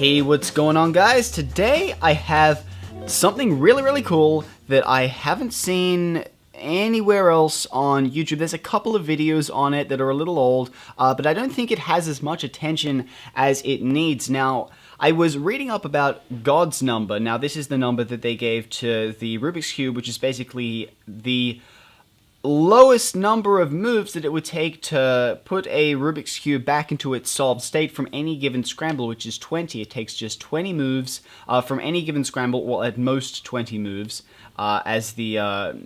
Hey, what's going on, guys? Today I have something really cool that I haven't seen anywhere else on YouTube. There's a couple of videos on it that are a little old, but I don't think it has as much attention as it needs. Now, I was reading up about God's number. Now, this is the number that they gave to the Rubik's Cube, which is basically the lowest number of moves that it would take to put a Rubik's Cube back into its solved state from any given scramble, which is 20. It takes just 20 moves from any given scramble, well, at most 20 moves, as the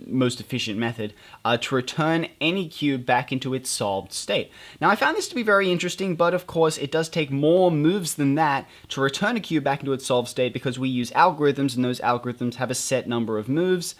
most efficient method, to return any cube back into its solved state. Now, I found this to be very interesting, but of course, it does take more moves than that to return a cube back into its solved state because we use algorithms, and those algorithms have a set number of moves.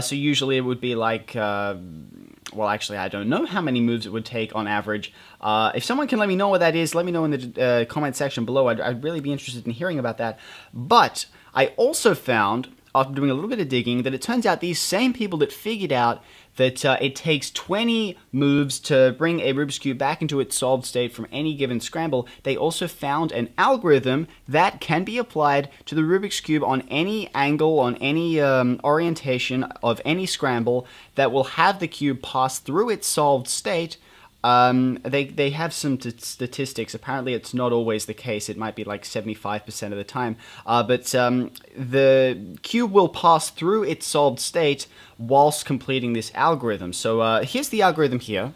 So usually it would be like... well, actually, I don't know how many moves it would take on average. If someone can let me know what that is, let me know in the comment section below. I'd really be interested in hearing about that. But I also found, after doing a little bit of digging, that it turns out these same people that figured out that it takes 20 moves to bring a Rubik's Cube back into its solved state from any given scramble, they also found an algorithm that can be applied to the Rubik's Cube on any angle, on any orientation of any scramble that will have the cube pass through its solved state. They have some statistics. Apparently, it's not always the case. It might be like 75% of the time. But the cube will pass through its solved state whilst completing this algorithm. So here's the algorithm here.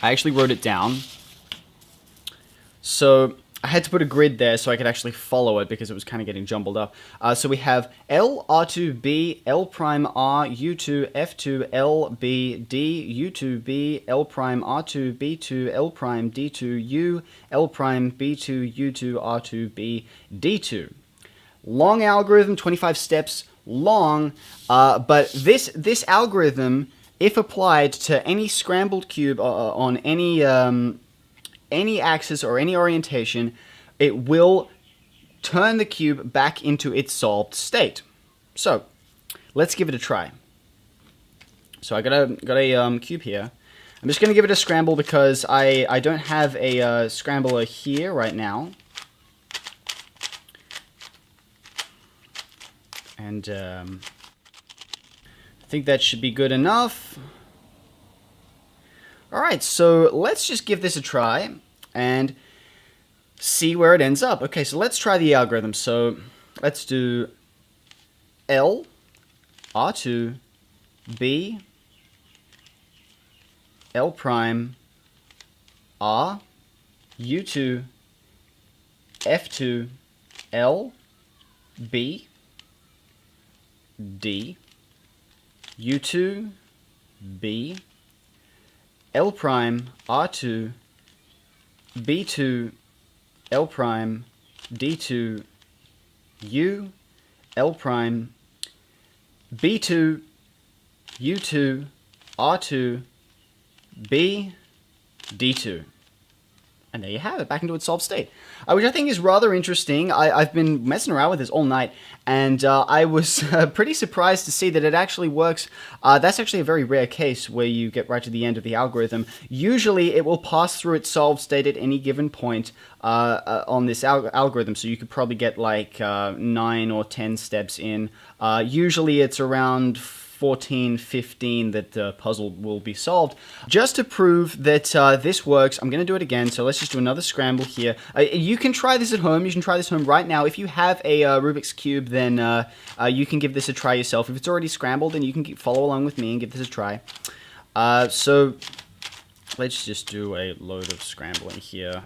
I actually wrote it down. So I had to put a grid there so I could actually follow it because it was kind of getting jumbled up. So we have L, R2, B, L prime, R, U2, F2, L, B, D, U2, B, L prime, R2, B2, L prime, D2, U, L prime, B2, U2, R2, B, D2. Long algorithm, 25 steps long, but this algorithm, if applied to any scrambled cube on any axis or any orientation, it will turn the cube back into its solved state. So let's give it a try. So I got a cube here. I'm just going to give it a scramble because I don't have a scrambler here right now. And I think that should be good enough. Alright, so let's just give this a try and see where it ends up. Okay, so let's try the algorithm. So let's do L, R2, B, L prime, R, U2, F2, L, B, D, U2, B, L prime, R2, B2, L prime, D2, U, L prime, B2, U2, R2, B, D2. And there you have it, back into its solved state, which I think is rather interesting. I've been messing around with this all night, and I was pretty surprised to see that it actually works. That's actually a very rare case where you get right to the end of the algorithm. Usually, it will pass through its solved state at any given point on this algorithm, so you could probably get like 9 or 10 steps in. Usually, it's around 14, 15 that the puzzle will be solved. Just to prove that this works, I'm going to do it again. So let's just do another scramble here. You can try this at home. You can try this at home right now. If you have a Rubik's Cube, then you can give this a try yourself. If it's already scrambled, then you can follow along with me and give this a try. So let's just do a load of scrambling here.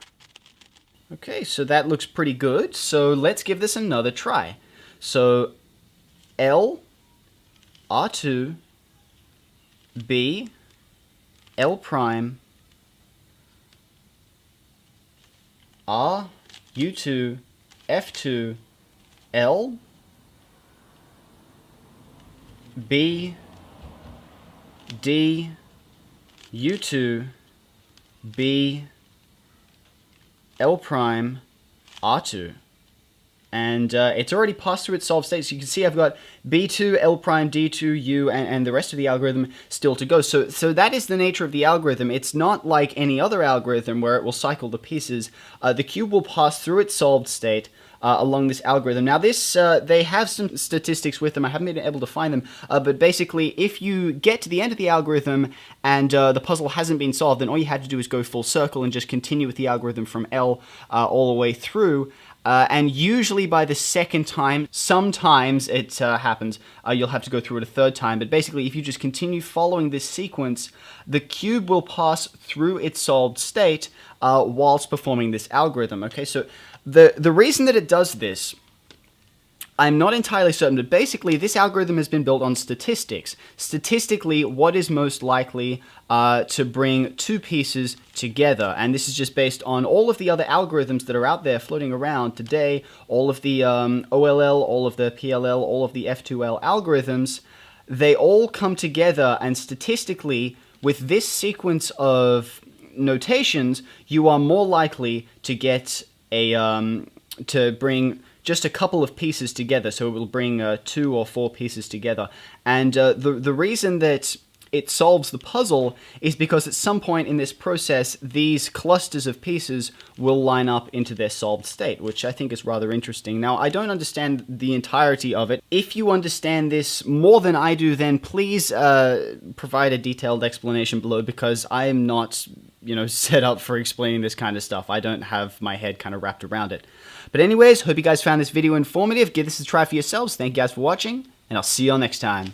Okay, so that looks pretty good. So let's give this another try. So L, R2, B, L prime, R, U2, F2, L, B, D, U2, B, L prime, R2. and it's already passed through its solved state. So you can see I've got B2, L prime, D2, U, and the rest of the algorithm still to go. So that is the nature of the algorithm. It's not like any other algorithm where it will cycle the pieces. The cube will pass through its solved state along this algorithm. Now this, they have some statistics with them. I haven't been able to find them, but basically if you get to the end of the algorithm and the puzzle hasn't been solved, then all you had to do is go full circle and just continue with the algorithm from L all the way through. And usually by the second time, sometimes it happens, you'll have to go through it a third time. But basically, if you just continue following this sequence, the cube will pass through its solved state whilst performing this algorithm. Okay, so the reason that it does this, I'm not entirely certain, but basically this algorithm has been built on statistics. Statistically, what is most likely to bring two pieces together? And this is just based on all of the other algorithms that are out there floating around today, all of the OLL, all of the PLL, all of the F2L algorithms. They all come together, and statistically, with this sequence of notations, you are more likely to get a, to bring just a couple of pieces together, so it will bring 2 or 4 pieces together. And the reason that it solves the puzzle is because at some point in this process, these clusters of pieces will line up into their solved state, which I think is rather interesting. Now, I don't understand the entirety of it. If you understand this more than I do, then please provide a detailed explanation below, because I am not, set up for explaining this kind of stuff. I don't have my head kind of wrapped around it. But anyways, hope you guys found this video informative. Give this a try for yourselves. Thank you guys for watching, and I'll see you all next time.